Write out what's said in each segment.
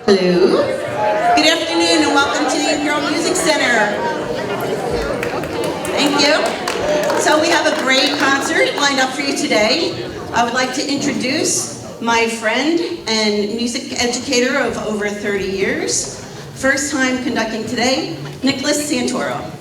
Hello. Good afternoon and welcome to the Imperial Music Center. Thank you. So we have a great concert lined up for you today. I would like to introduce my friend and music educator of over 30 years. First time conducting today, Nicholas Santoro.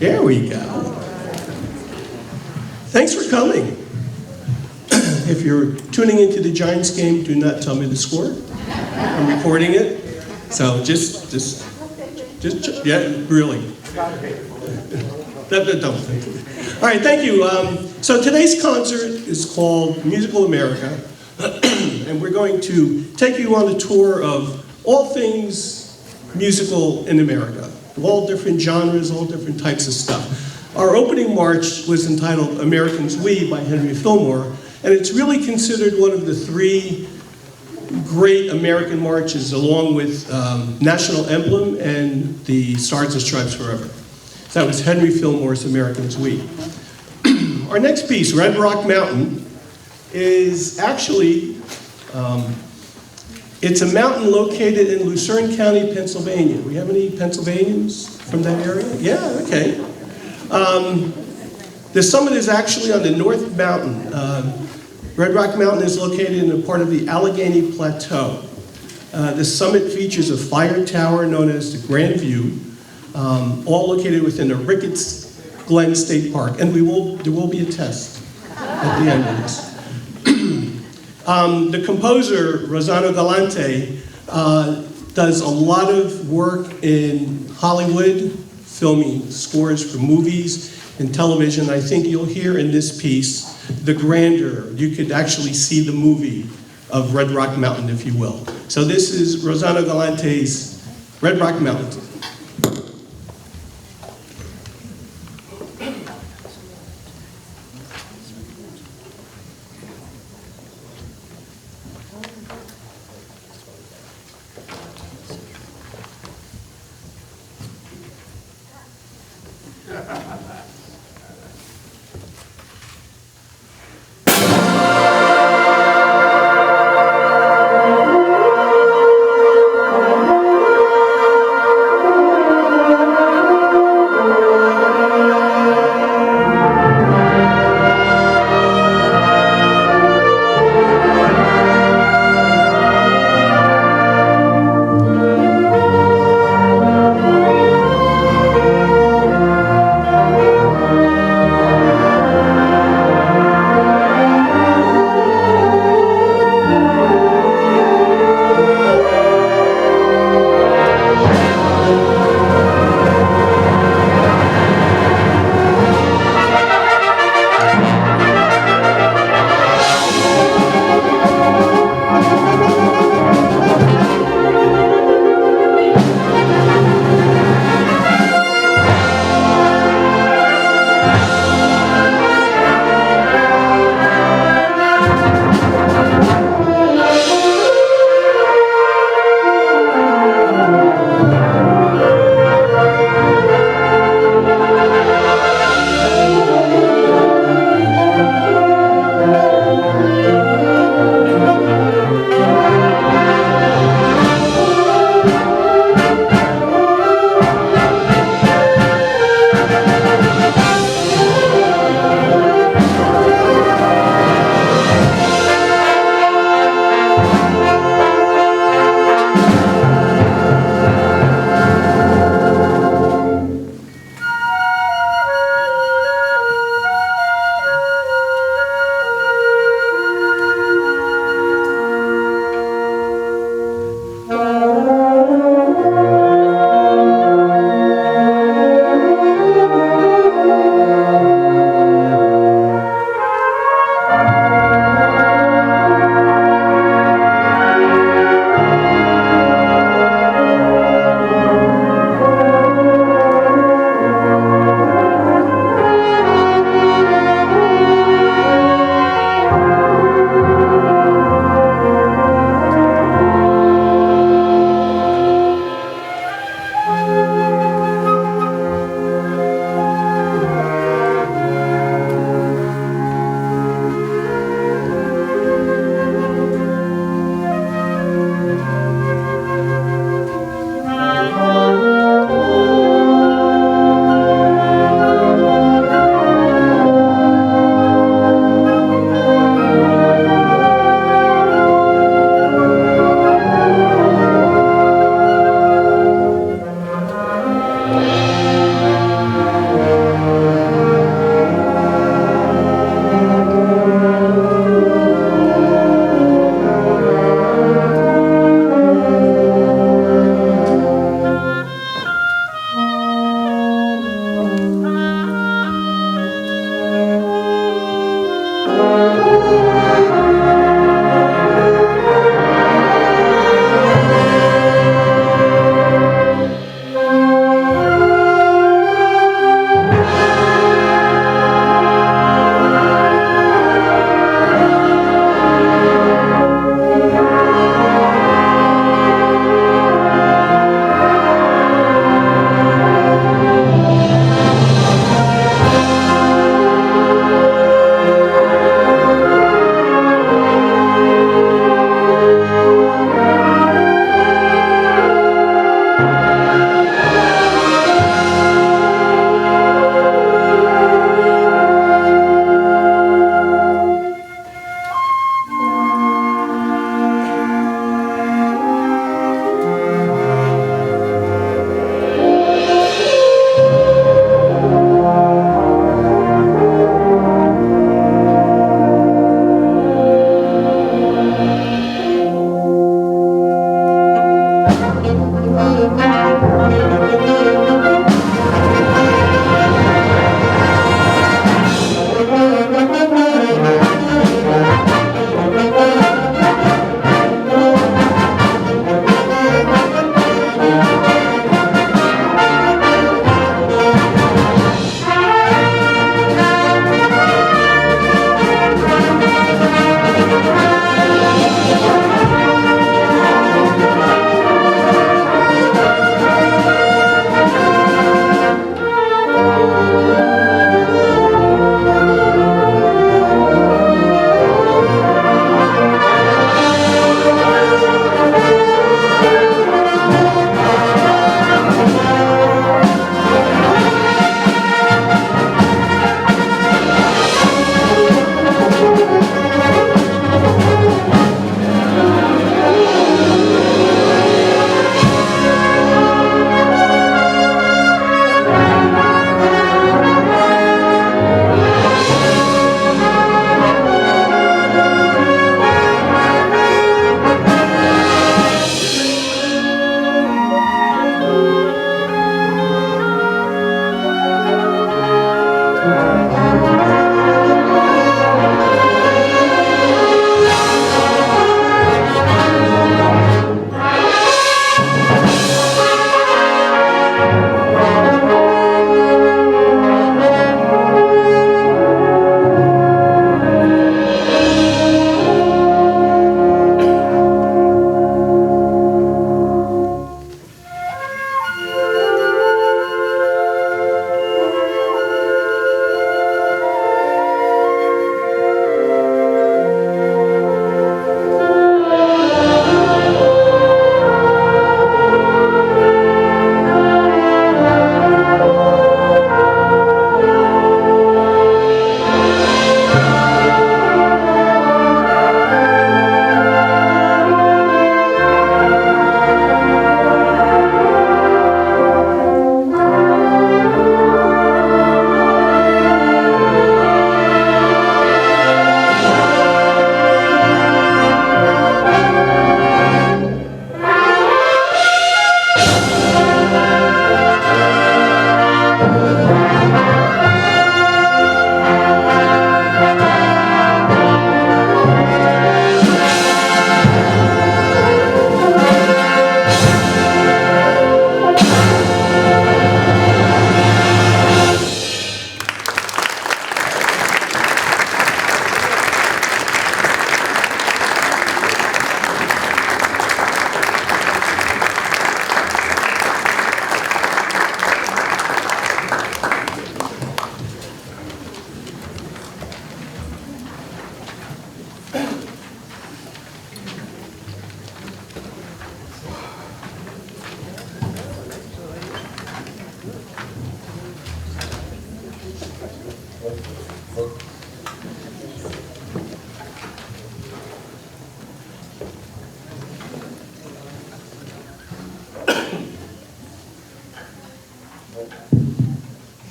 There we go. Thanks for coming. If you're tuning into the Giants game, do not tell me the score. I'm recording it. So just, yeah, really. Don't. All right, thank you. So today's concert is called Musical America, and we're going to take you on a tour of all things musical in America. All different genres, all different types of stuff. Our opening march was entitled Americans We by Henry Fillmore, and it's really considered one of the three great American marches, along with National Emblem and the Stars and Stripes Forever. That was Henry Fillmore's Americans Week. Our next piece, Red Rock Mountain, is actually, it's a mountain located in Lucerne County, Pennsylvania. We have any Pennsylvanians from that area? Yeah, okay. The summit is actually on the North Mountain. Red Rock Mountain is located in a part of the Allegheny Plateau. The summit features a fire tower known as the Grand View, all located within the Ricketts Glen State Park. And there will be a test at the end of this. The composer, Rossano Galante, does a lot of work in Hollywood, filming scores for movies and television. I think you'll hear in this piece the grandeur. You could actually see the movie of Red Rock Mountain, if you will. So this is Rossano Galante's Red Rock Mountain.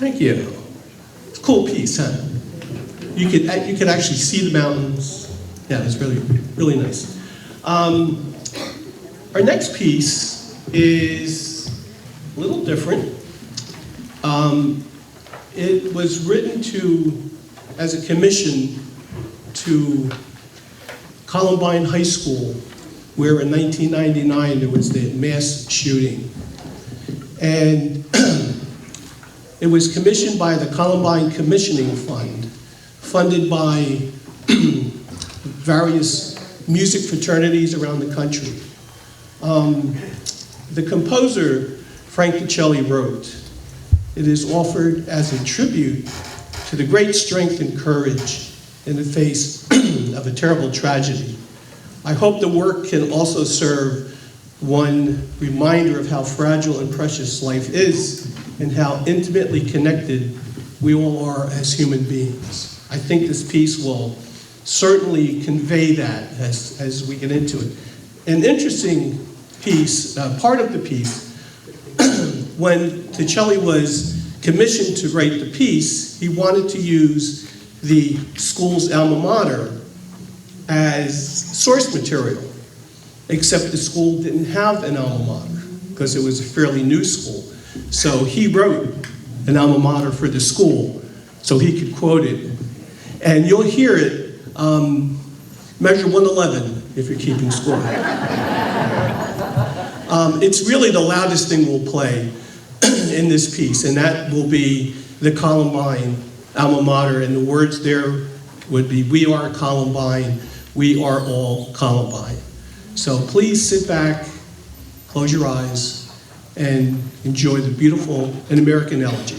Thank you. It's a cool piece, huh? You could actually see the mountains. Yeah, it's really, really nice. Our next piece is a little different. It was written as a commission to Columbine High School, where in 1999 there was the mass shooting. And it was commissioned by the Columbine Commissioning Fund, funded by various music fraternities around the country. The composer, Frank Ticelli, wrote, "It is offered as a tribute to the great strength and courage in the face of a terrible tragedy. I hope the work can also serve one reminder of how fragile and precious life is and how intimately connected we all are as human beings." I think this piece will certainly convey that as we get into it. An interesting piece, part of the piece, when Ticelli was commissioned to write the piece, he wanted to use the school's alma mater as source material, except the school didn't have an alma mater because it was a fairly new school. So he wrote an alma mater for the school so he could quote it. And you'll hear it, measure 111 if you're keeping score. It's really the loudest thing we'll play in this piece, and that will be the Columbine alma mater, and the words there would be, "We are Columbine, we are all Columbine." So please sit back, close your eyes, and enjoy the beautiful An American Elegy.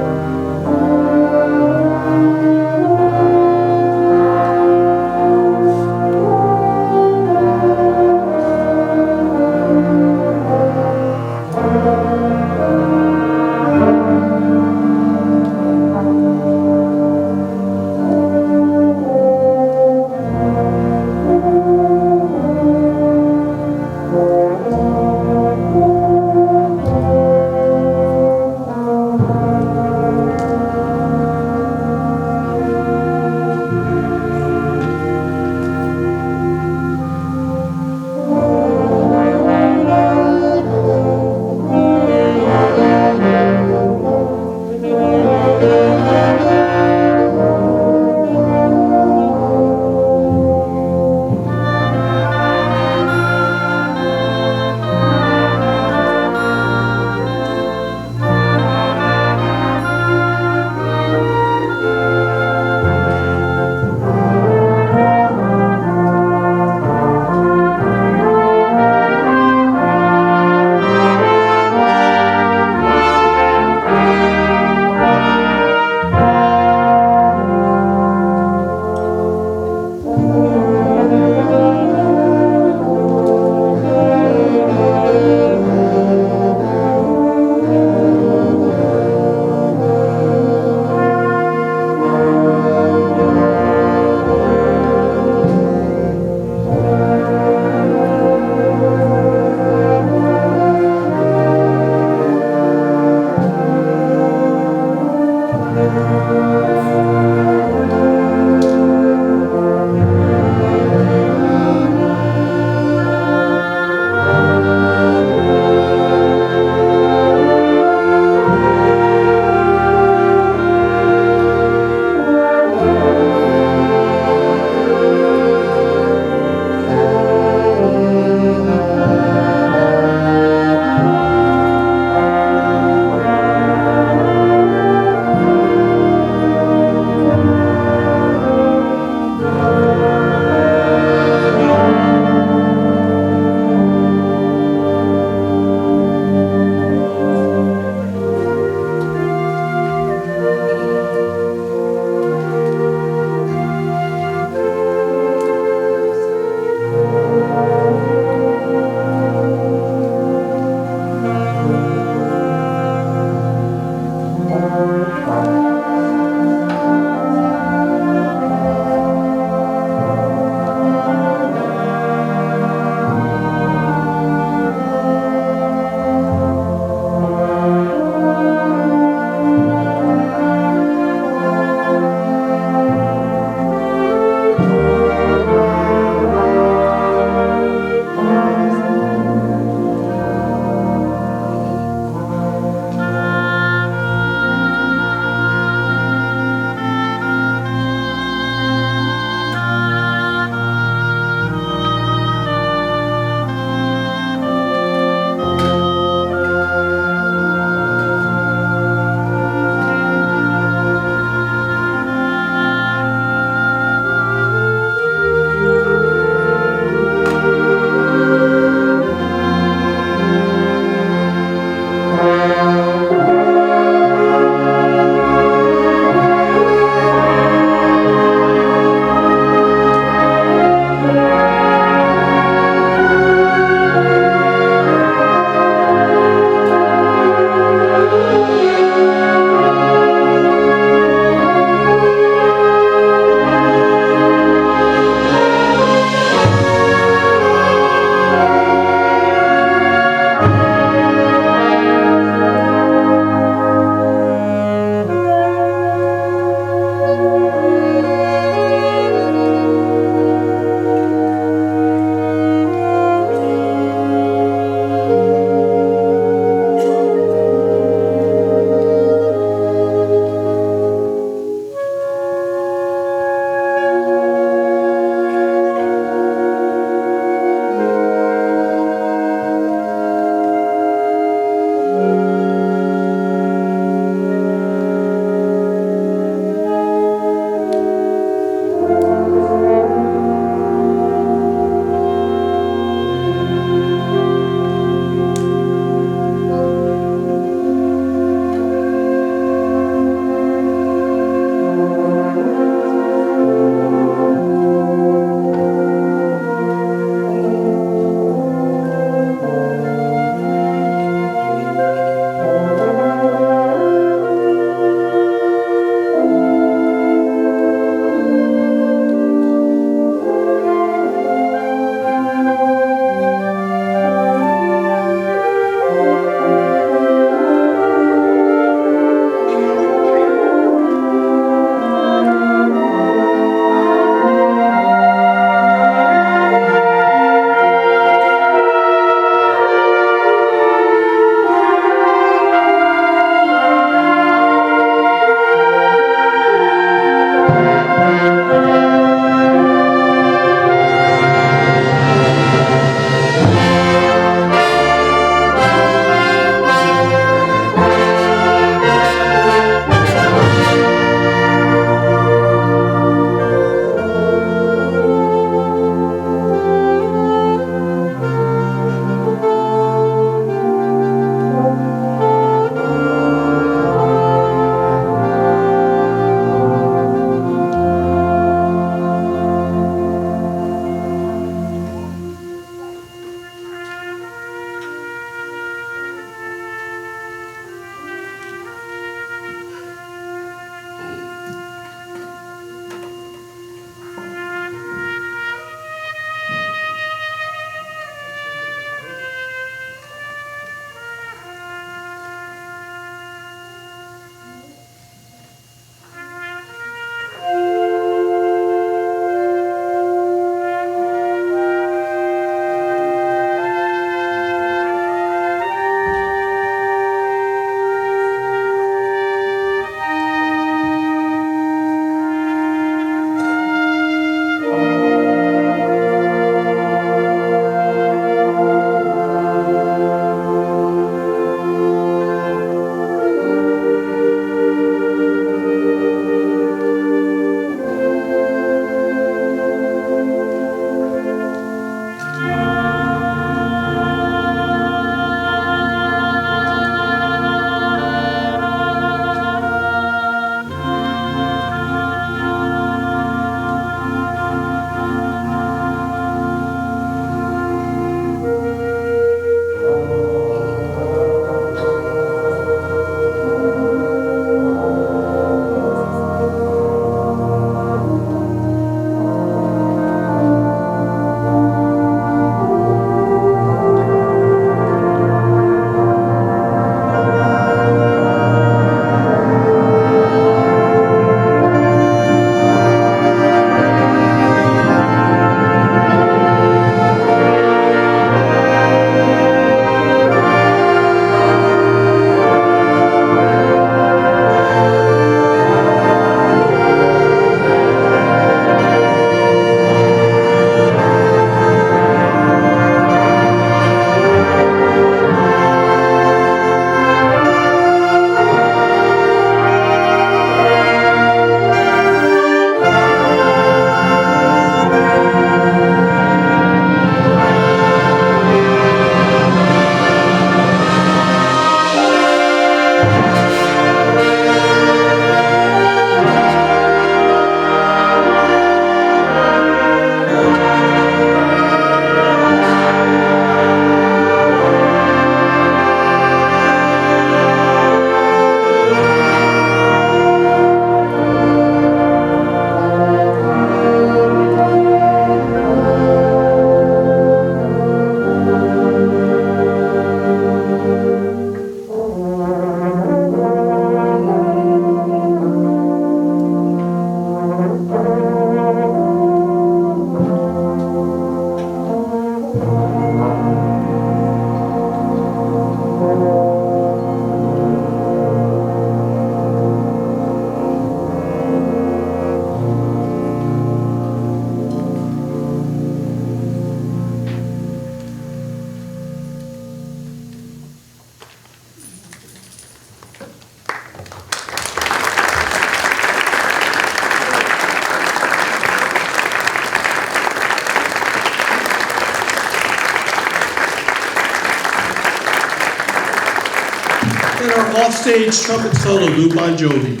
offstage trumpet solo, Lou Bon Jovi.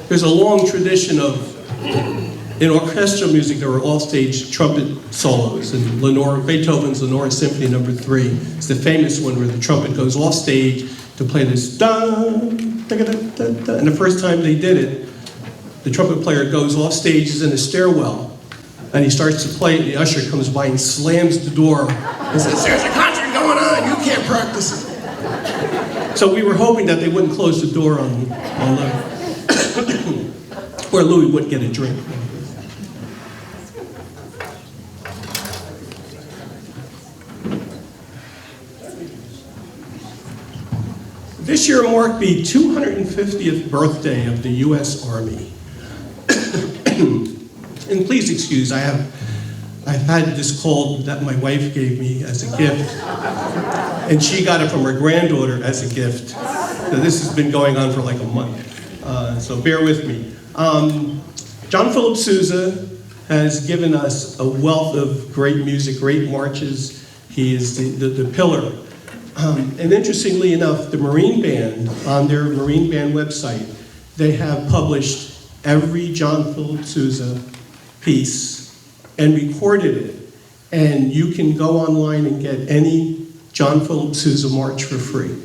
There's a long tradition of, in orchestral music, there were offstage trumpet solos, and Beethoven's Lenore Symphony No. 3 is the famous one where the trumpet goes off stage to play this dun, da, da, da, da. And the first time they did it, the trumpet player goes off stage, is in a stairwell, and he starts to play, and the usher comes by and slams the door and says, "There's a concert going on, you can't practice it." So we were hoping that they wouldn't close the door on where Louis wouldn't get a drink. This year marked the 250th birthday of the U.S. Army. And please excuse, I've had this cold that my wife gave me as a gift, and she got it from her granddaughter as a gift. So this has been going on for like a month, so bear with me. John Philip Sousa has given us a wealth of great music, great marches. He is the pillar. And interestingly enough, the Marine Band, on their Marine Band website, they have published every John Philip Sousa piece and recorded it. And you can go online and get any John Philip Sousa march for free,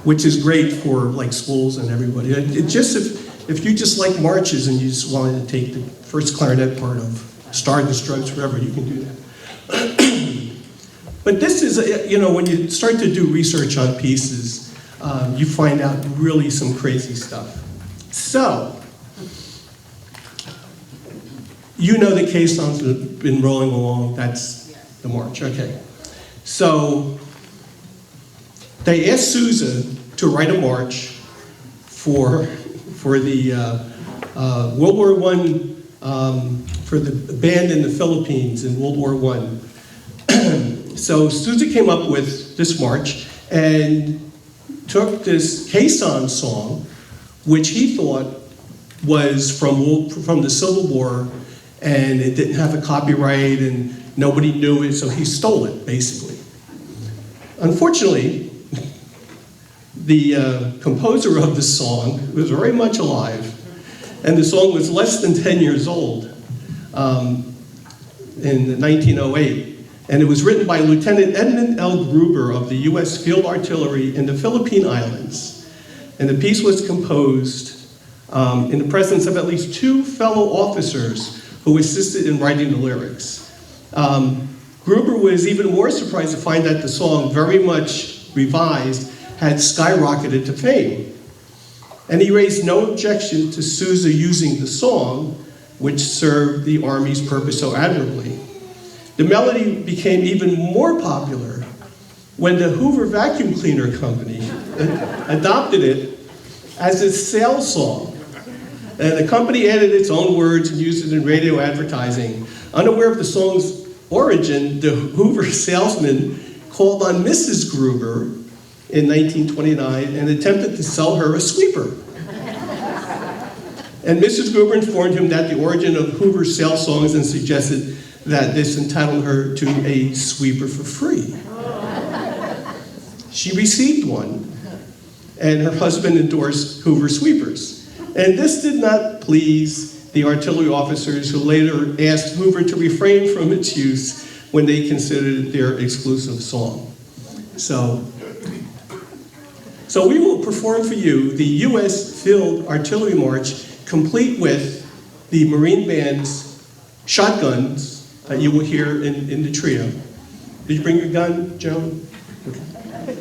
which is great for like schools and everybody. It just, if you just like marches and you just wanted to take the first clarinet part of Star and the Stripes, wherever, you can do that. But this is, when you start to do research on pieces, you find out really some crazy stuff. So, you know the caissons have been rolling along, that's the march, okay. So, they asked Sousa to write a march for the World War I, for the band in the Philippines in World War I. So Sousa came up with this march and took this caisson song, which he thought was from the Civil War, and it didn't have a copyright and nobody knew it, so he stole it, basically. Unfortunately, the composer of the song was very much alive, and the song was less than 10 years old in 1908. And it was written by Lieutenant Edmund L. Gruber of the U.S. Field Artillery in the Philippine Islands. And the piece was composed in the presence of at least 2 fellow officers who assisted in writing the lyrics. Gruber was even more surprised to find that the song, very much revised, had skyrocketed to fame. And he raised no objection to Sousa using the song, which served the Army's purpose so admirably. The melody became even more popular when the Hoover Vacuum Cleaner Company adopted it as its sales song. And the company added its own words and used it in radio advertising. Unaware of the song's origin, the Hoover salesman called on Mrs. Gruber in 1929 and attempted to sell her a sweeper. And Mrs. Gruber informed him that the origin of Hoover's sales songs and suggested that this entitled her to a sweeper for free. She received one, and her husband endorsed Hoover sweepers. And this did not please the artillery officers, who later asked Hoover to refrain from its use when they considered it their exclusive song. So we will perform for you the U.S. Field Artillery March, complete with the Marine Band's shotguns that you will hear in the trio. Did you bring your gun, Joan? Okay.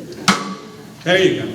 There you go.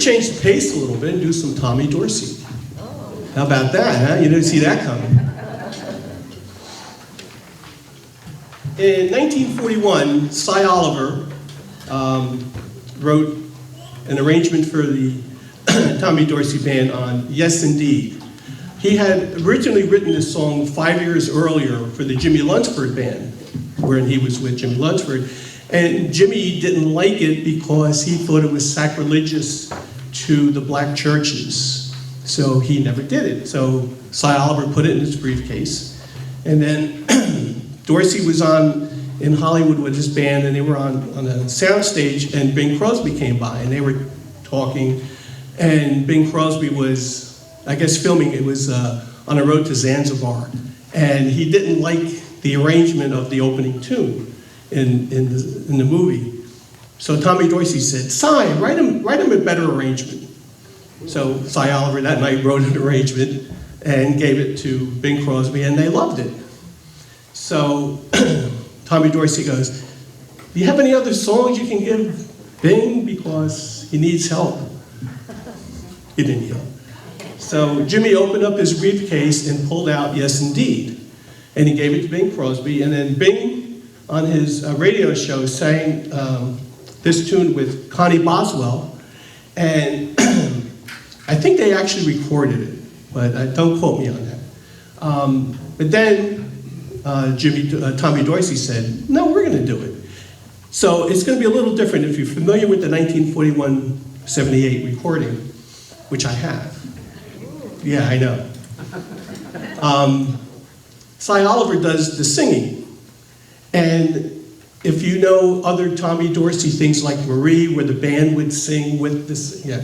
change the pace a little bit and do some Tommy Dorsey. How about that, huh? You didn't see that coming. In 1941, Cy Oliver wrote an arrangement for the Tommy Dorsey Band on Yes Indeed. He had originally written this song 5 years earlier for the Jimmy Lunsford Band, wherein he was with Jimmy Lunsford. And Jimmy didn't like it because he thought it was sacrilegious to the black churches. So he never did it. So Cy Oliver put it in his briefcase. And then Dorsey was in Hollywood with his band, and they were on a soundstage, and Bing Crosby came by, and they were talking. And Bing Crosby was, I guess, filming. It was on a road to Zanzibar. And he didn't like the arrangement of the opening tune in the movie. So Tommy Dorsey said, Cy, write him a better arrangement. So Cy Oliver that night wrote an arrangement and gave it to Bing Crosby, and they loved it. So Tommy Dorsey goes, do you have any other songs you can give Bing, because he needs help? He didn't help. So Jimmy opened up his briefcase and pulled out Yes Indeed. And he gave it to Bing Crosby, and then Bing, on his radio show, sang this tune with Connie Boswell, and I think they actually recorded it, but don't quote me on that. But then Tommy Dorsey said, no, we're going to do it. So it's going to be a little different. If you're familiar with the 1941-78 recording, which I have. Yeah, I know. Cy Oliver does the singing. And if you know other Tommy Dorsey things like Marie, where the band would sing with this, yeah.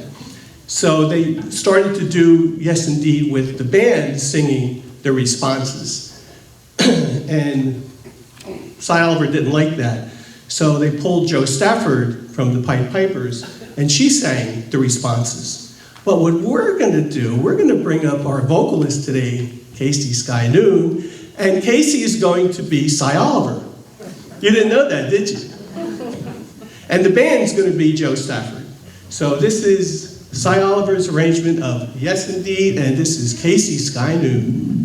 So they started to do Yes Indeed with the band singing the responses. And Cy Oliver didn't like that. So they pulled Jo Stafford from the Pied Pipers, and she sang the responses. But what we're going to do, we're going to bring up our vocalist today, Casey Sky Noon, and Casey is going to be Cy Oliver. You didn't know that, did you? And the band's going to be Jo Stafford. So this is Cy Oliver's arrangement of Yes Indeed, and this is Casey Sky Noon.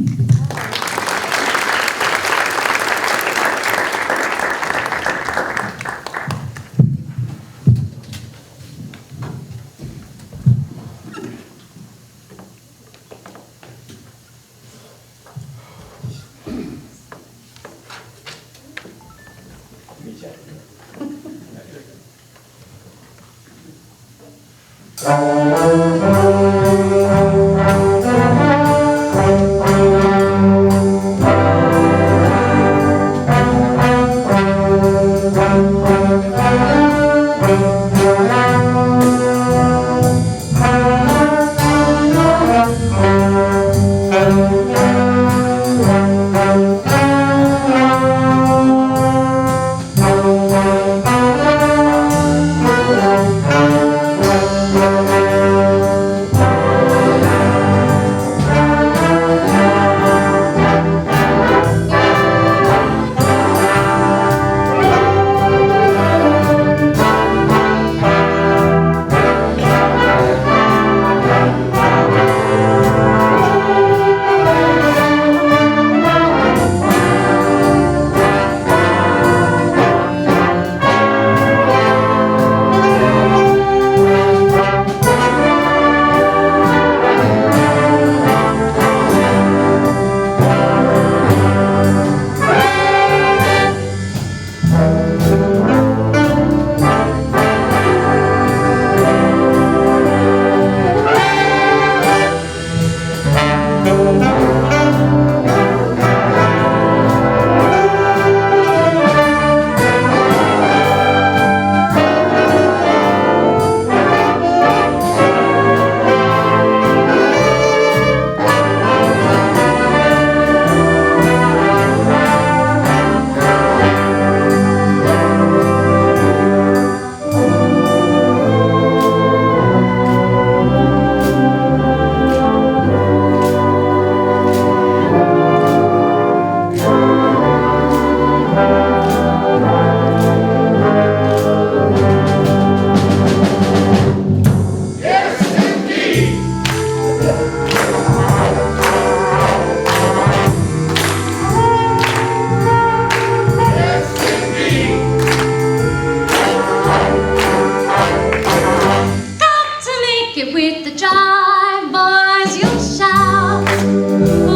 Here with the jive boys, you'll shout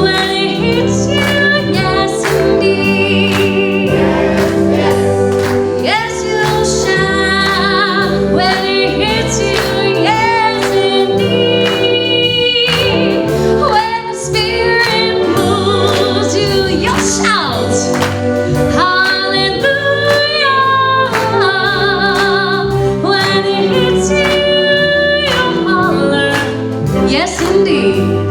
when it hits you, yes indeed. Yes, you'll shout when it hits you, yes indeed. When the Spirit moves you, you'll shout hallelujah. When it hits you, you'll holler, yes indeed.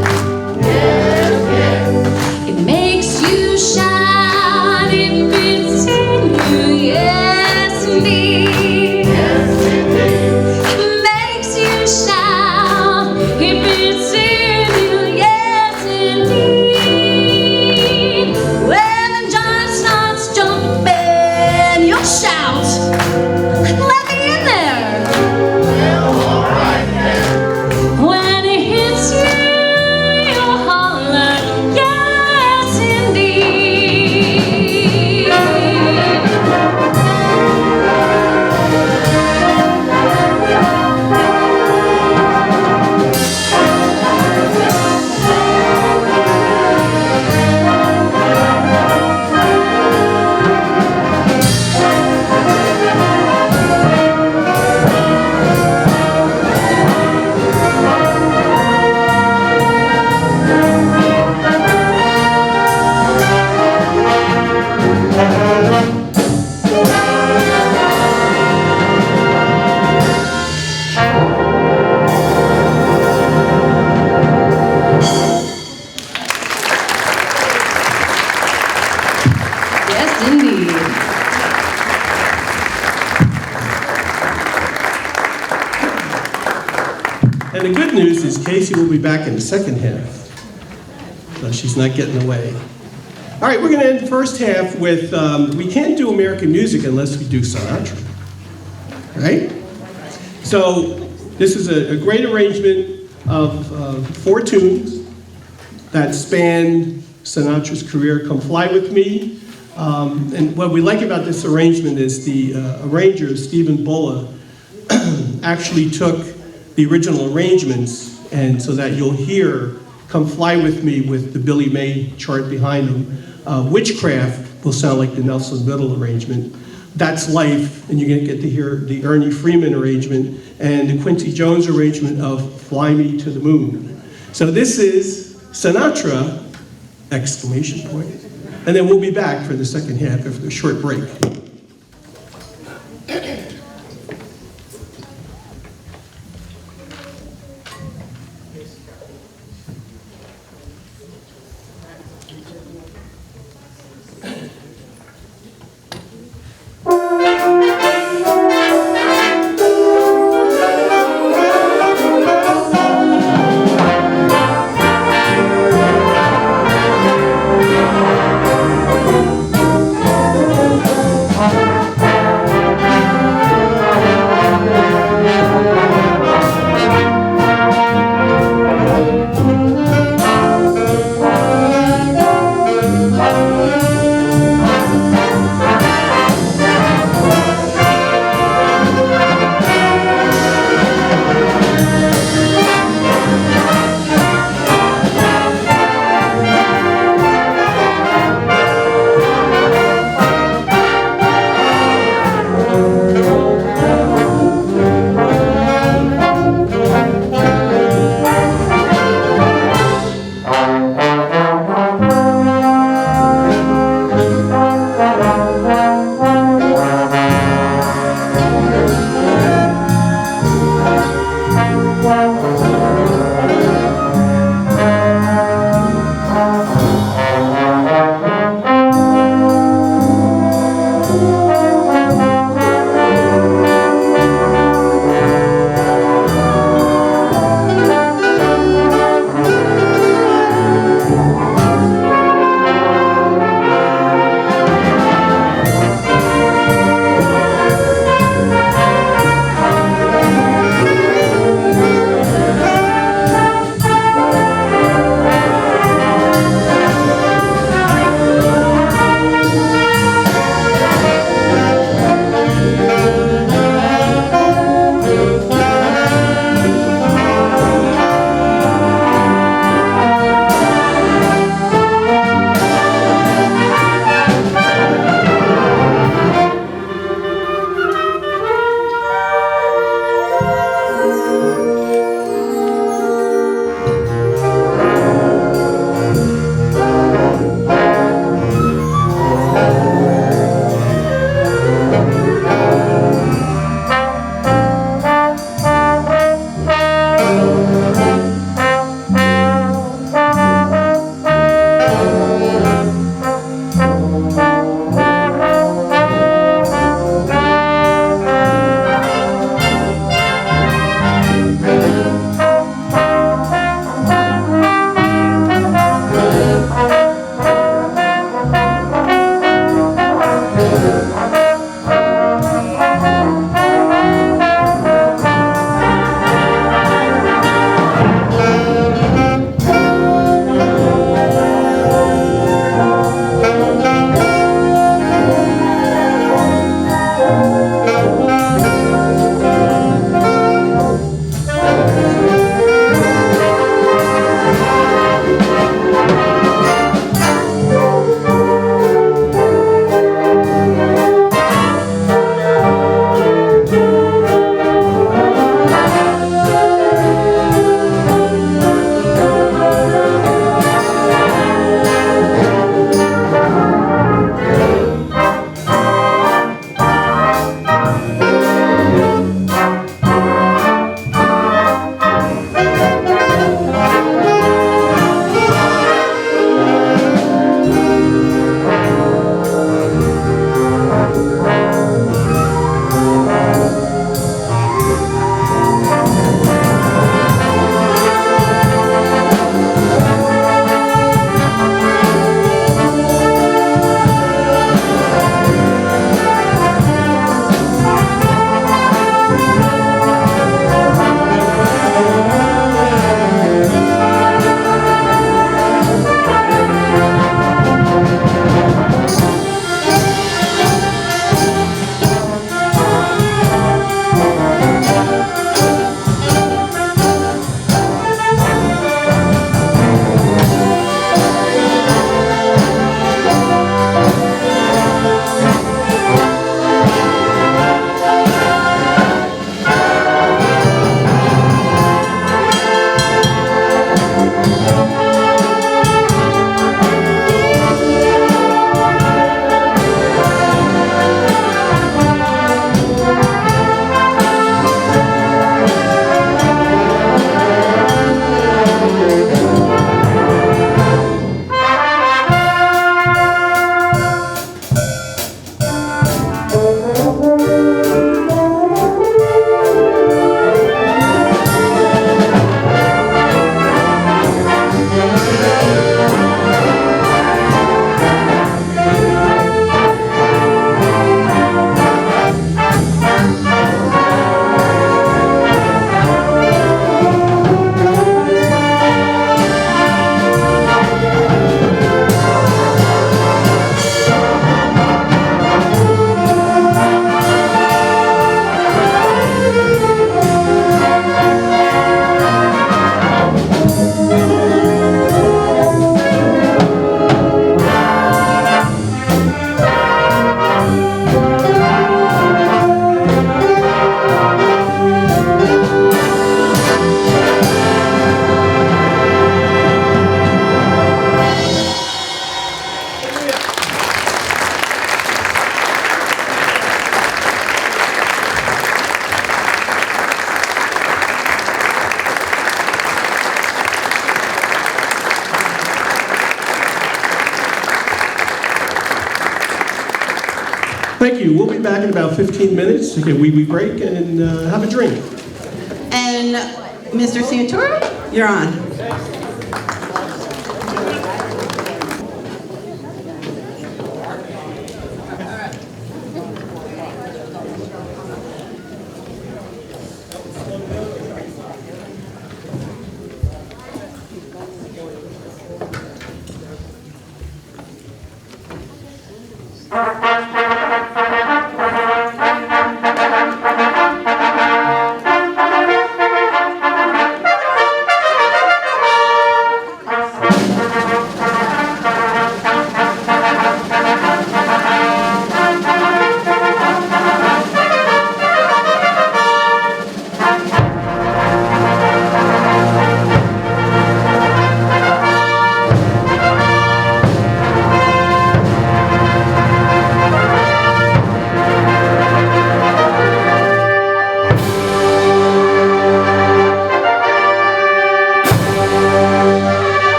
It makes you shine if it's in you, yes indeed. It makes you shout if it's in you, yes indeed. When the giant starts jumping, you'll shout, let me in there. When it hits you, you'll holler, yes indeed. Yes, indeed. And the good news is Casey will be back in the second half. So she's not getting away. All right, we're going to end the first half with, we can't do American music unless we do Sinatra. Right? So this is a great arrangement of 4 tunes that span Sinatra's career. Come Fly With Me. And what we like about this arrangement is the arranger, Stephen Bulla, actually took the original arrangements, and so that you'll hear Come Fly With Me with the Billy May chart behind him. Witchcraft will sound like the Nelson Riddle arrangement. That's Life, and you're going to get to hear the Ernie Freeman arrangement and the Quincy Jones arrangement of Fly Me to the Moon. So this is Sinatra, exclamation point. And then we'll be back for the second half after a short break. thank you. We'll be back in about 15 minutes to get a wee break and have a drink. And Mr. Santoro, you're on.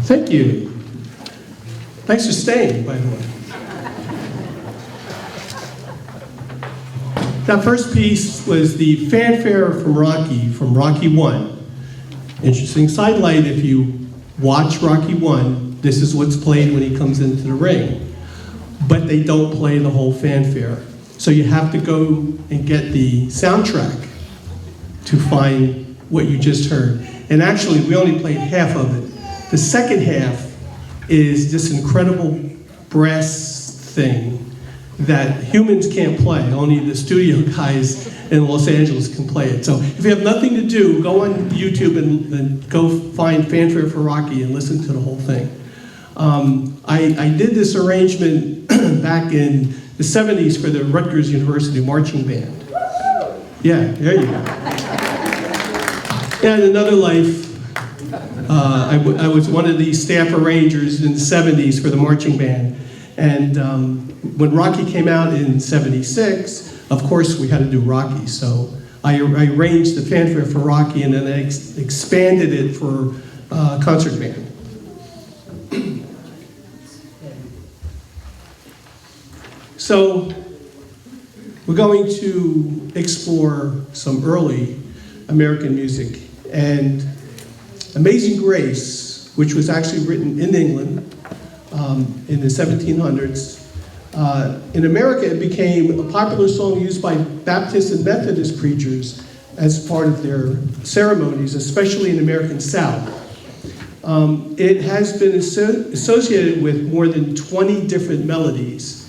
Thank you. Thanks for staying, by the way. That first piece was the fanfare from Rocky 1. Interesting sidelight, if you watch Rocky 1, this is what's played when he comes into the ring. But they don't play the whole fanfare. So you have to go and get the soundtrack to find what you just heard. And actually, we only played half of it. The second half is this incredible brass thing that humans can't play. Only the studio guys in Los Angeles can play it. So if you have nothing to do, go on YouTube and go find Fanfare for Rocky and listen to the whole thing. I did this arrangement back in the 70s for the Rutgers University Marching Band. Yeah, there you go. And another life, I was one of the staff arrangers in the 70s for the marching band. And when Rocky came out in 76, of course we had to do Rocky. So I arranged the fanfare for Rocky and then I expanded it for concert band. So we're going to explore some early American music. And Amazing Grace, which was actually written in England in the 1700s, in America it became a popular song used by Baptist and Methodist preachers as part of their ceremonies, especially in the American South. It has been associated with more than 20 different melodies.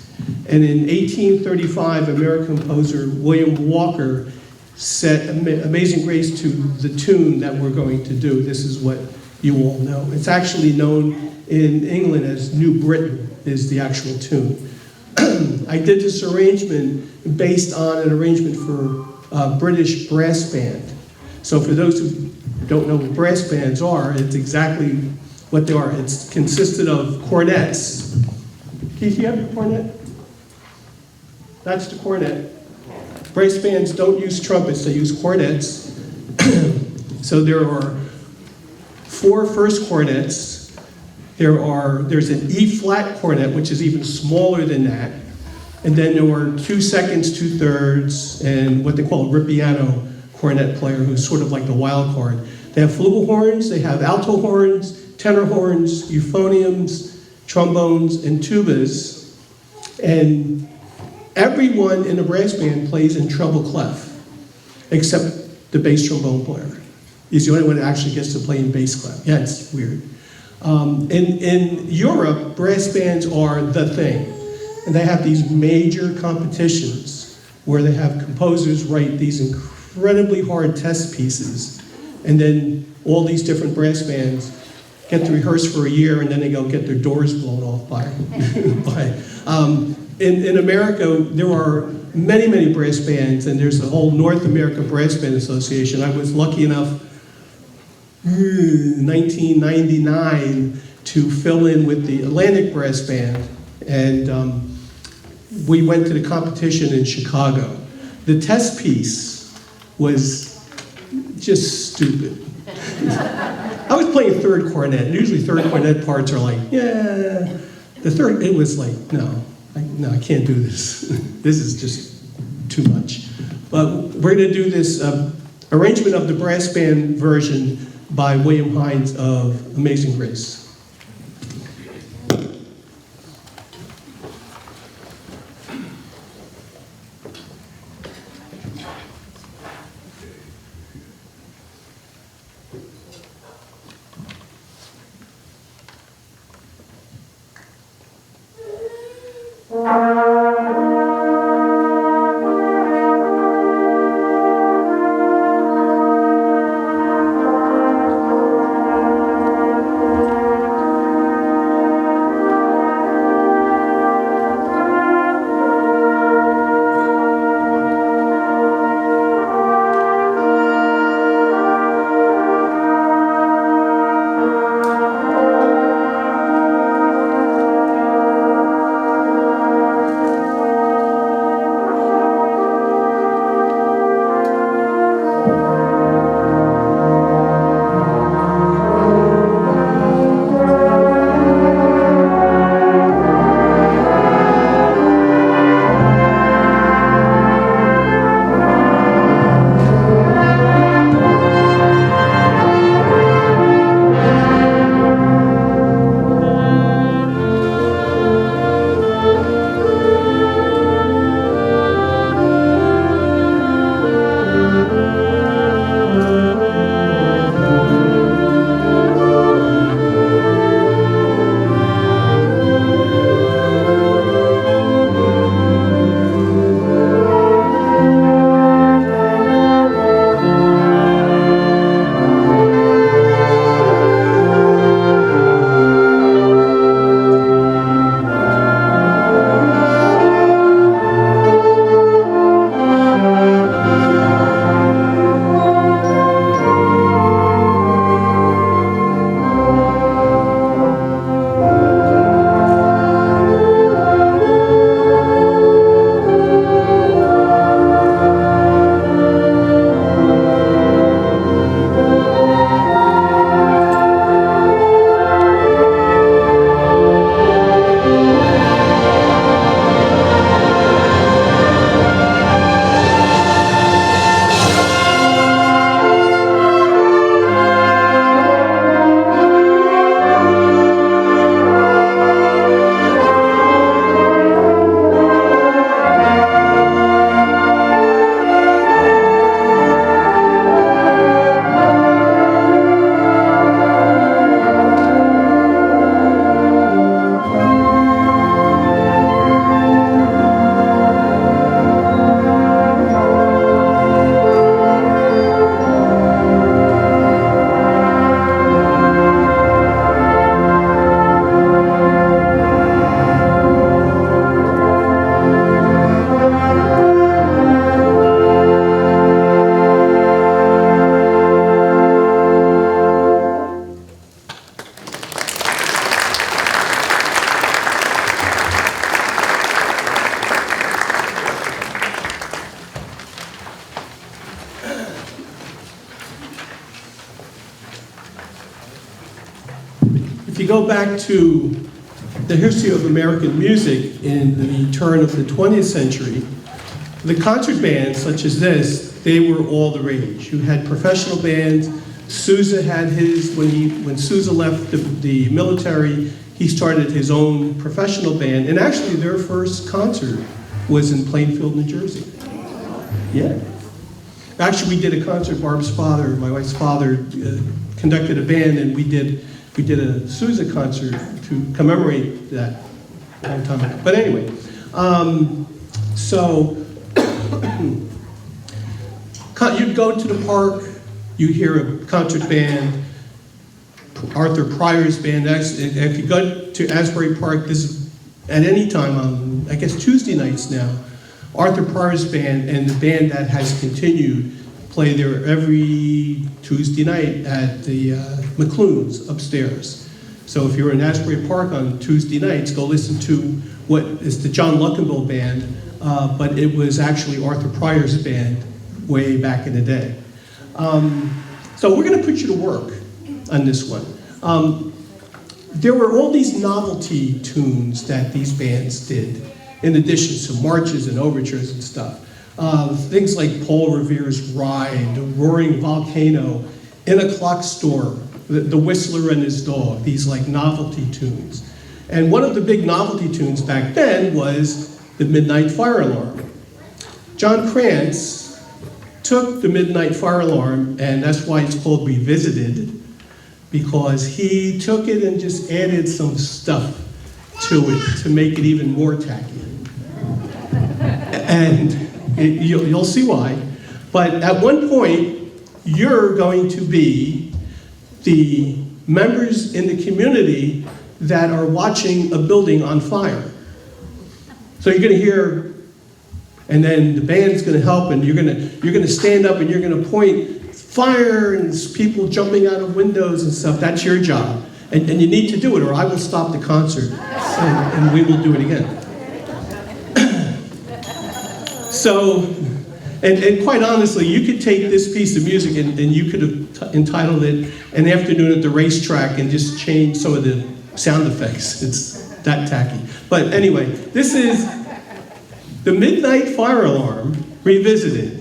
And in 1835, American composer William Walker set Amazing Grace to the tune that we're going to do. This is what you all know. It's actually known in England as New Britain is the actual tune. I did this arrangement based on an arrangement for a British brass band. So for those who don't know what brass bands are, it's exactly what they are. It's consisted of cornets. Keith, you have your cornet? That's the cornet. Brass bands don't use trumpets, they use cornets. So there are 4 first cornets. There's an E-flat cornet, which is even smaller than that. And then there are 2 seconds, 2 thirds, and what they call a ripiano cornet player, who's sort of like the wild card. They have flugelhorns, they have alto horns, tenor horns, euphoniums, trombones, and tubas. And everyone in a brass band plays in treble clef, except the bass trombone player. He's the only one that actually gets to play in bass clef. Yeah, it's weird. In Europe, brass bands are the thing. And they have these major competitions where they have composers write these incredibly hard test pieces. And then all these different brass bands get to rehearse for a year, and then they go get their doors blown off by. In America, there are many, many brass bands, and there's the whole North America Brass Band Association. I was lucky enough, 1999, to fill in with the Atlantic Brass Band, and we went to the competition in Chicago. The test piece was just stupid. I was playing third cornet, and usually third cornet parts are like, yeah. The third, it was like, no, I can't do this. This is just too much. But we're gonna do this arrangement of the brass band version by William Hines of Amazing Grace. go back to the history of American music in the turn of the 20th century, the concert bands such as this, they were all the rage. You had professional bands. Sousa had his, when Sousa left the military, he started his own professional band, and actually their first concert was in Plainfield, New Jersey. Yeah. Actually, we did a concert, Barb's father, my wife's father, conducted a band, and we did a Sousa concert to commemorate that a long time ago. But anyway, so you'd go to the park, you hear a concert band, Arthur Pryor's band. If you go to Asbury Park, this is at any time on, I guess, Tuesday nights now, Arthur Pryor's band and the band that has continued play there every Tuesday night at the McClune's upstairs. So if you're in Asbury Park on Tuesday nights, go listen to what is the John Luckenbill band, but it was actually Arthur Pryor's band way back in the day. So we're going to put you to work on this one. There were all these novelty tunes that these bands did, in addition to marches and overtures and stuff. Things like Paul Revere's Ride, The Roaring Volcano, In a Clock Store, The Whistler and His Dog, these like novelty tunes. And one of the big novelty tunes back then was the Midnight Fire Alarm. John Krantz took the Midnight Fire Alarm, and that's why it's called Revisited, because he took it and just added some stuff to it to make it even more tacky. And you'll see why. But at one point, you're going to be the members in the community that are watching a building on fire. So you're going to hear, and then the band's going to help, and you're going to stand up and you're going to point fire and people jumping out of windows and stuff. That's your job, and you need to do it, or I will stop the concert and we will do it again. So, and quite honestly, you could take this piece of music and you could have entitled it An Afternoon at the Racetrack and just change some of the sound effects. It's that tacky. But anyway, this is the Midnight Fire Alarm Revisited.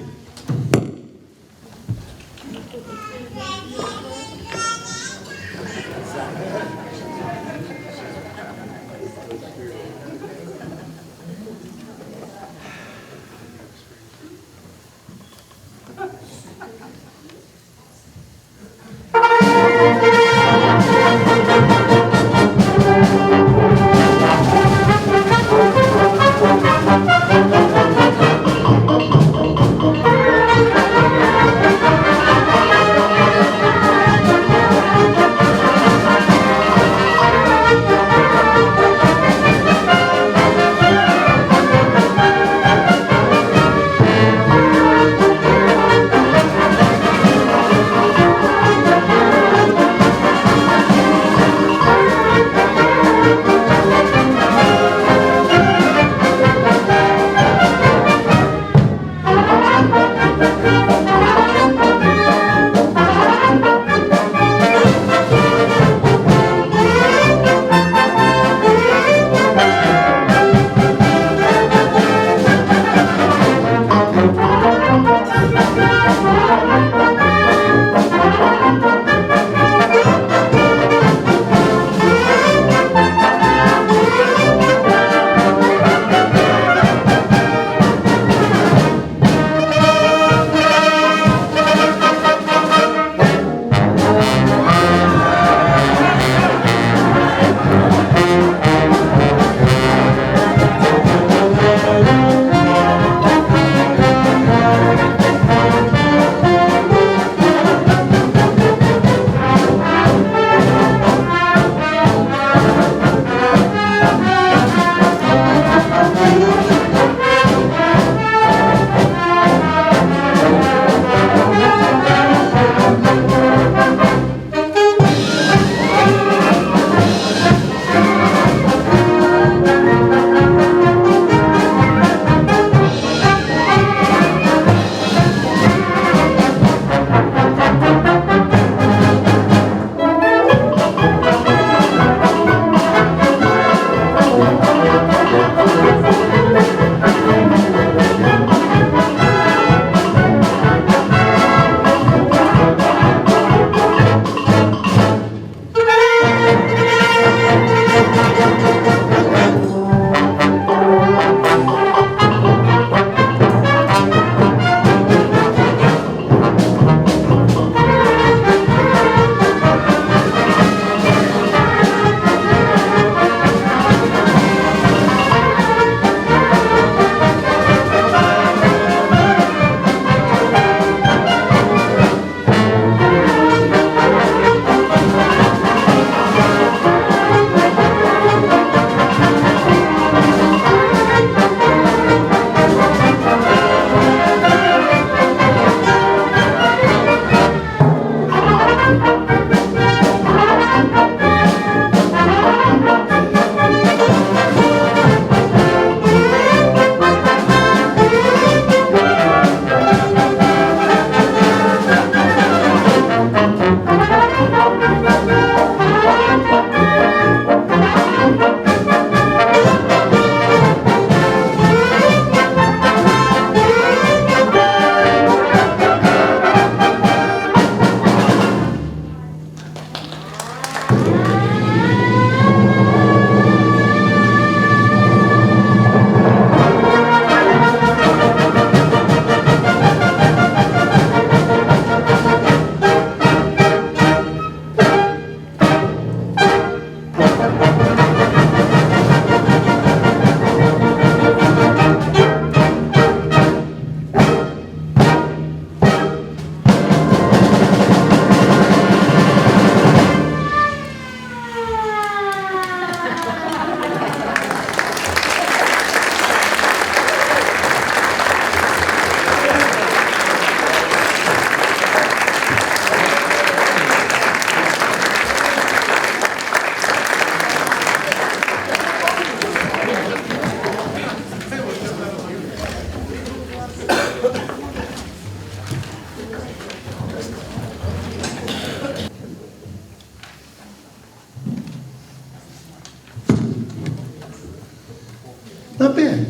Not bad.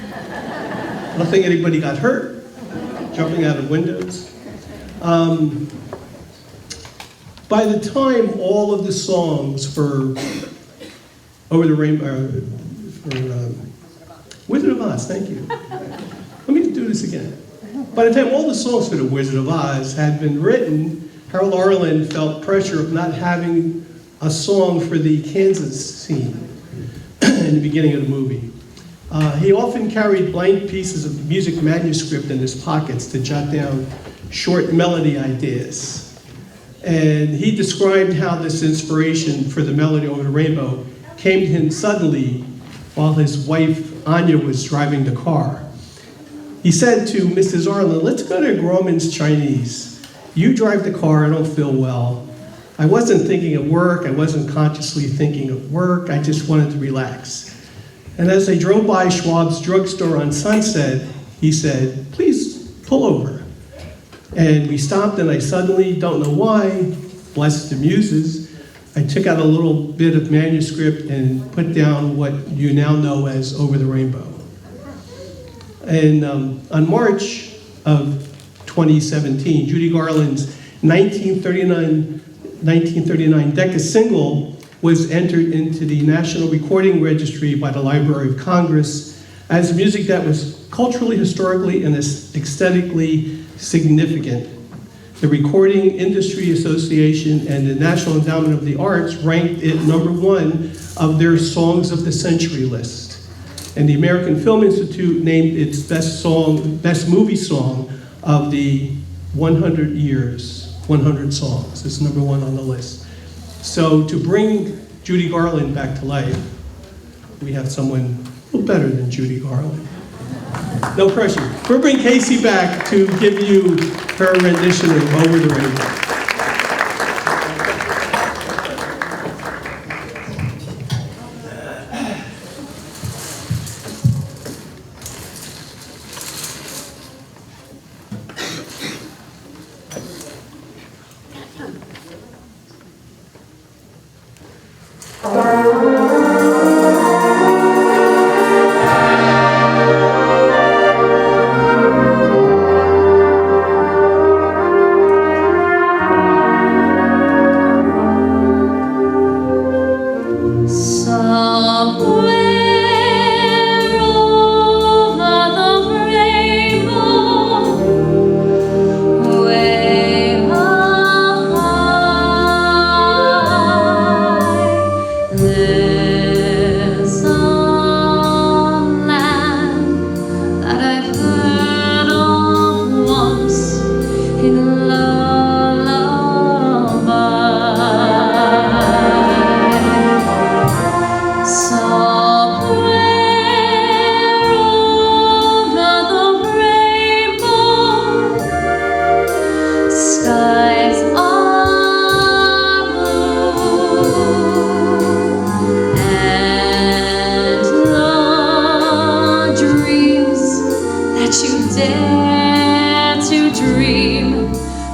I don't think anybody got hurt jumping out of windows. By the time all of the songs for Over the Rainbow, for Wizard of Oz, thank you. Let me do this again. By the time all the songs for the Wizard of Oz had been written, Harold Arlen felt pressure of not having a song for the Kansas scene in the beginning of the movie. He often carried blank pieces of music manuscript in his pockets to jot down short melody ideas. And he described how this inspiration for the melody Over the Rainbow came to him suddenly while his wife, Anya, was driving the car. He said to Mrs. Arlen, let's go to Grauman's Chinese. You drive the car, I don't feel well. I wasn't thinking of work, I wasn't consciously thinking of work, I just wanted to relax. And as they drove by Schwab's drugstore on Sunset, he said, please pull over. And we stopped and I suddenly, don't know why, blessed the muses, I took out a little bit of manuscript and put down what you now know as Over the Rainbow. And on March of 2017, Judy Garland's 1939 Decca single was entered into the National Recording Registry by the Library of Congress as music that was culturally, historically, and aesthetically significant. The Recording Industry Association and the National Endowment of the Arts ranked it #1 of their Songs of the Century list. And the American Film Institute named its best movie song of the 100 years, 100 songs. It's #1 on the list. So to bring Judy Garland back to life, we have someone a little better than Judy Garland. No pressure. We'll bring Casey back to give you her rendition of Over the Rainbow.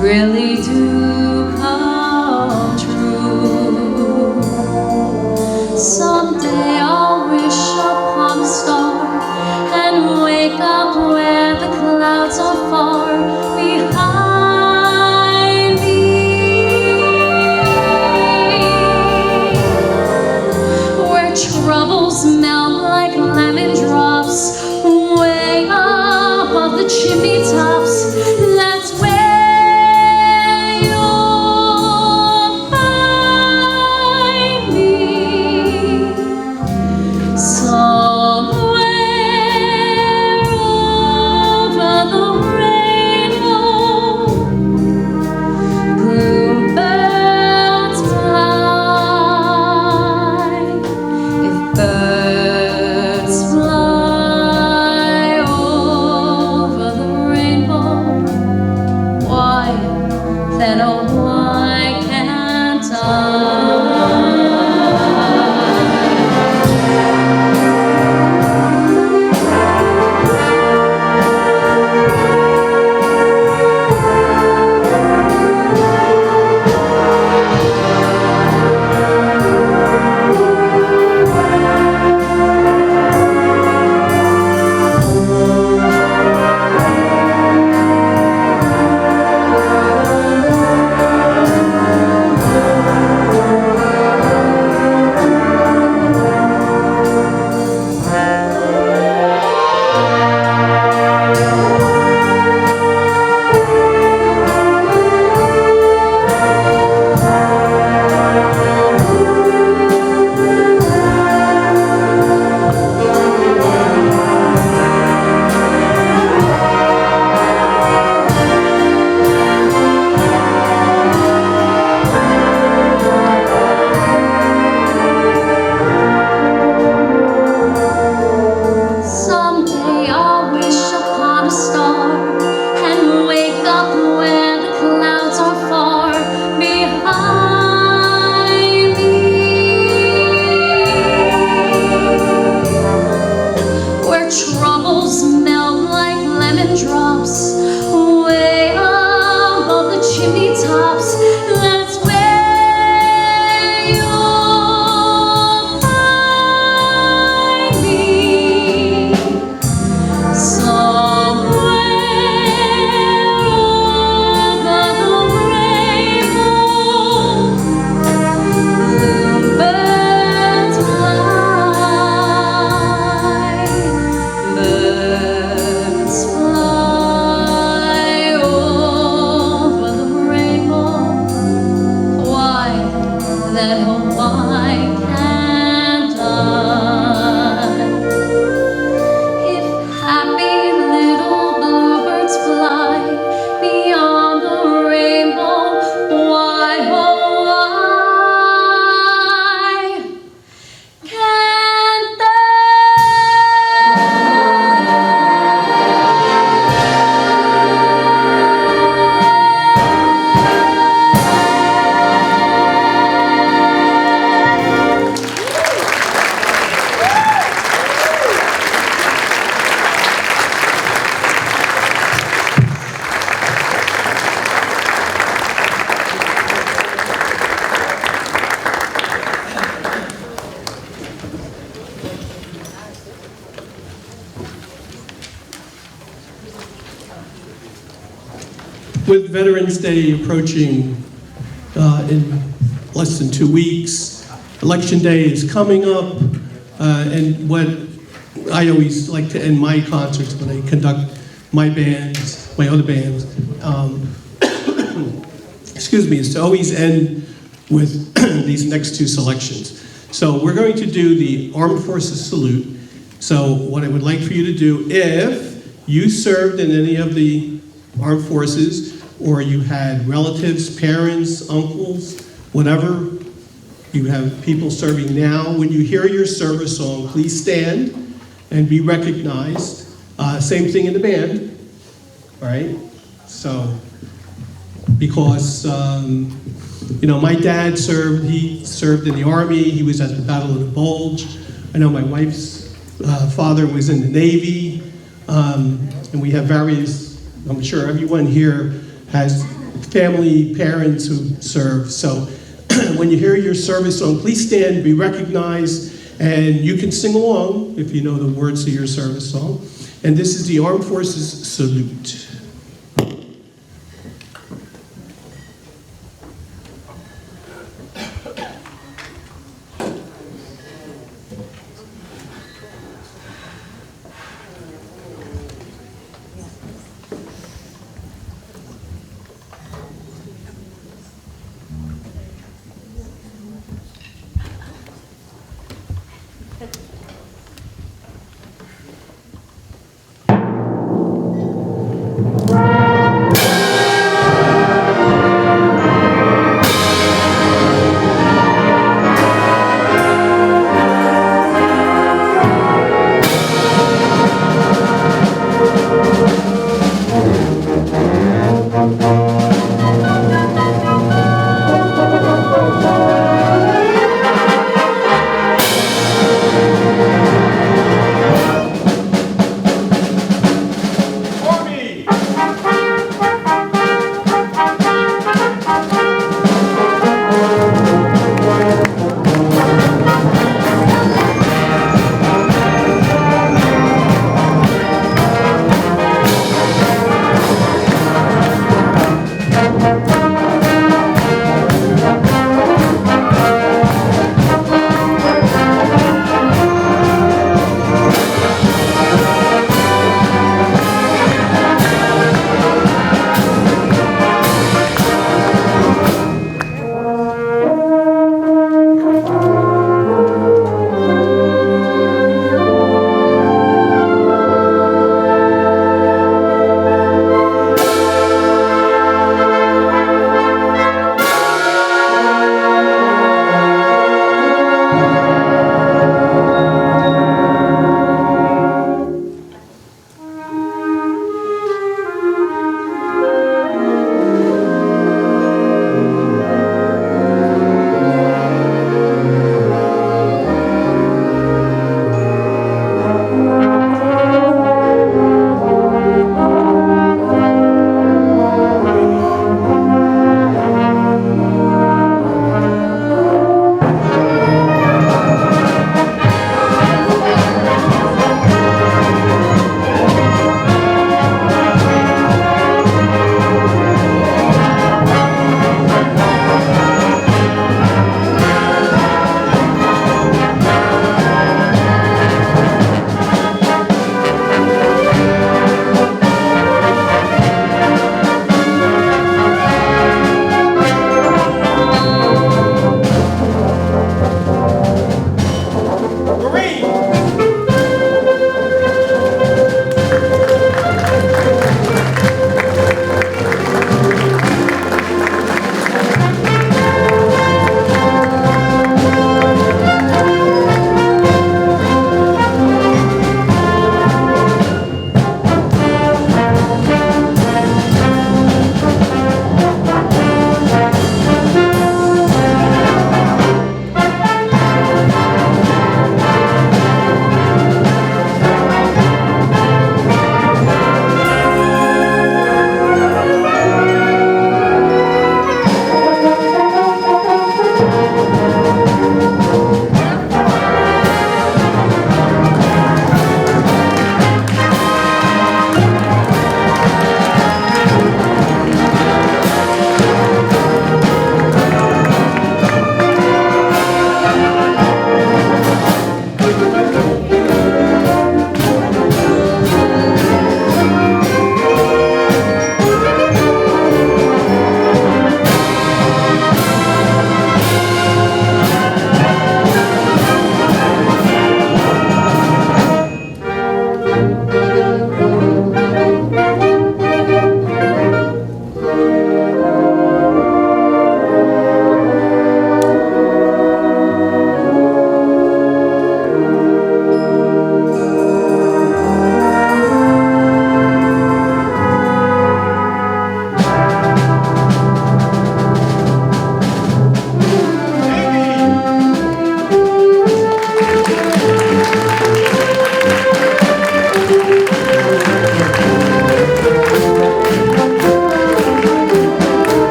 Really do come true. Someday I'll wish upon a star and wake up where the clouds are far behind me, where troubles melt like lemon drops way above the chimney tops. That's where you troubles melt like lemon drops way above the chimney tops. That's where you'll find me, somewhere over the rainbow. Bluebirds fly, birds fly over the rainbow. Why then, oh why can't I? If happy little bluebirds fly beyond the rainbow, why, oh why can't With Veterans Day approaching in less than 2 weeks, Election Day is coming up, and what I always like to end my concerts when I conduct my bands, my other bands, excuse me, is to always end with these next two selections. So we're going to do the Armed Forces Salute. So what I would like for you to do, if you served in any of the armed forces, or you had relatives, parents, uncles, whatever, you have people serving now, when you hear your service song, please stand and be recognized. Same thing in the band, all right? So, because, you know, my dad served, he served in the Army, he was at the Battle of the Bulge. I know my wife's father was in the Navy, and we have various, I'm sure everyone here has family, parents who serve. So when you hear your service song, please stand, be recognized, and you can sing along if you know the words to your service song. And this is the Armed Forces Salute.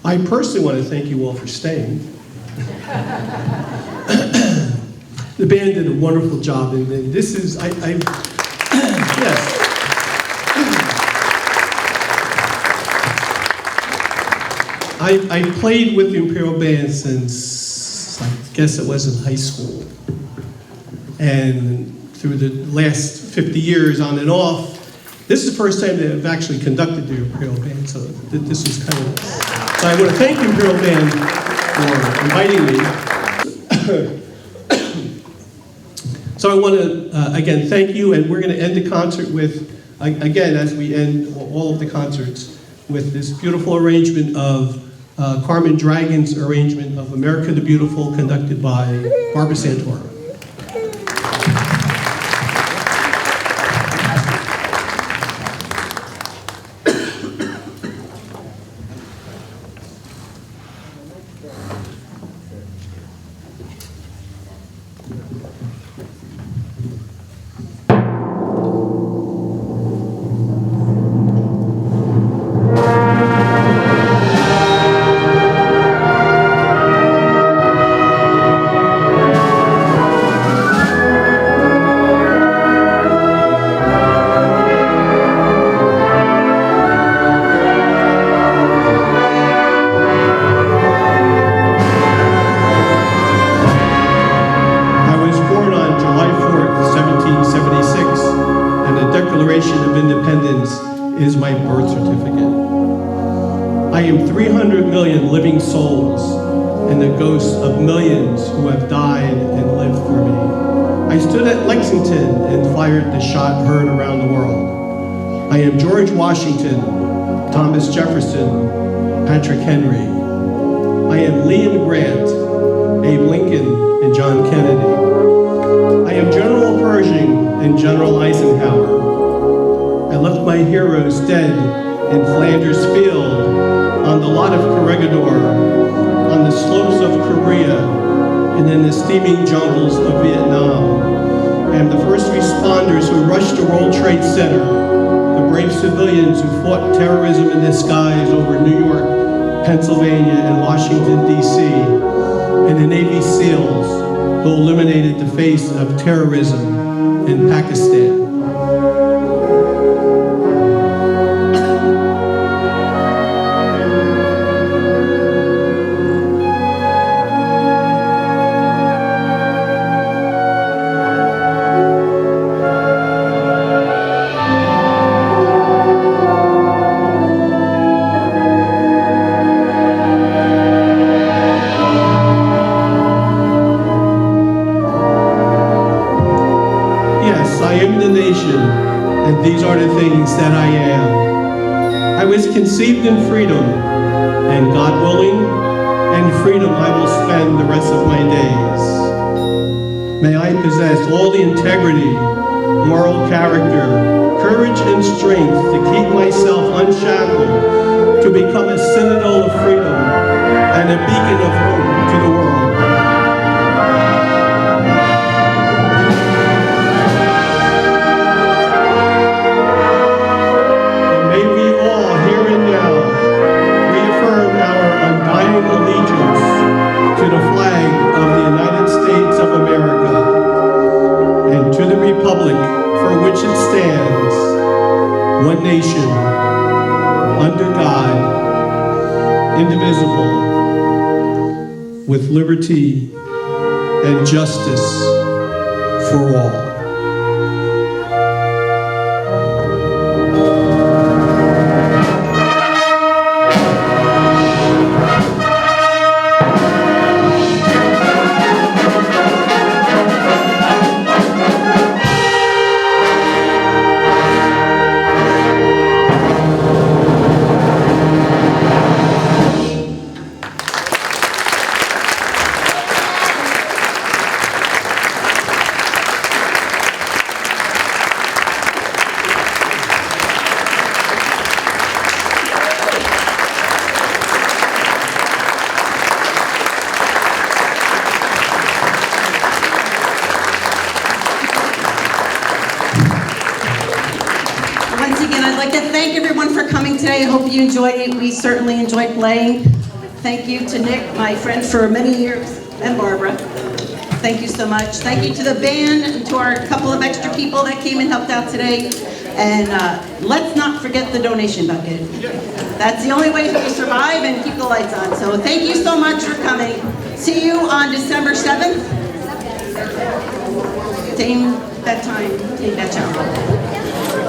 I personally want to thank you all for staying. The band did a wonderful job, and this is, yes. I played with the Imperial Band since, I guess it was in high school. And through the last 50 years on and off, this is the first time that I've actually conducted the Imperial Band, so this was kind of, so I want to thank the Imperial Band for inviting me. So I want to, again, thank you, and we're going to end the concert with, again, as we end all of the concerts, with this beautiful arrangement of Carmen Dragon's arrangement of America the Beautiful, conducted by Barbara Santoro. Is my birth certificate. I am 300 million living souls and the ghosts of millions who have died and lived for me. I stood at Lexington and fired the shot heard around the world. I am George Washington, Thomas Jefferson, Patrick Henry. I am Lee and Grant, Abe Lincoln, and John Kennedy. I am General Pershing and General Eisenhower. I left my heroes dead in Flanders Field, on the lot of Corregidor, on the slopes of Korea, and in the steaming jungles of Vietnam. I am the first responders who rushed to World Trade Center, the brave civilians who fought terrorism in the skies over New York, Pennsylvania, and Washington, D.C., and the Navy SEALs who eliminated the face of terrorism in Pakistan. And these are the things that I am. I was conceived in freedom, and God willing, in freedom I will spend the rest of my days. May I possess all the integrity, moral character, courage, and strength to keep myself unshackled, to become a citadel of freedom and a beacon of hope to the world. Allegiance to the flag of the United States of America and to the republic for which it stands, one nation, under God, indivisible, with liberty and justice for all. Once again, I'd like to thank everyone for coming today. I hope you enjoyed it. We certainly enjoyed playing. Thank you to Nick, my friend for many years, and Barbara. Thank you so much. Thank you to the band and to our couple of extra people that came and helped out today. And let's not forget the donation bucket. That's the only way we survive and keep the lights on. So thank you so much for coming. See you on December 7th. Same that time, take that channel.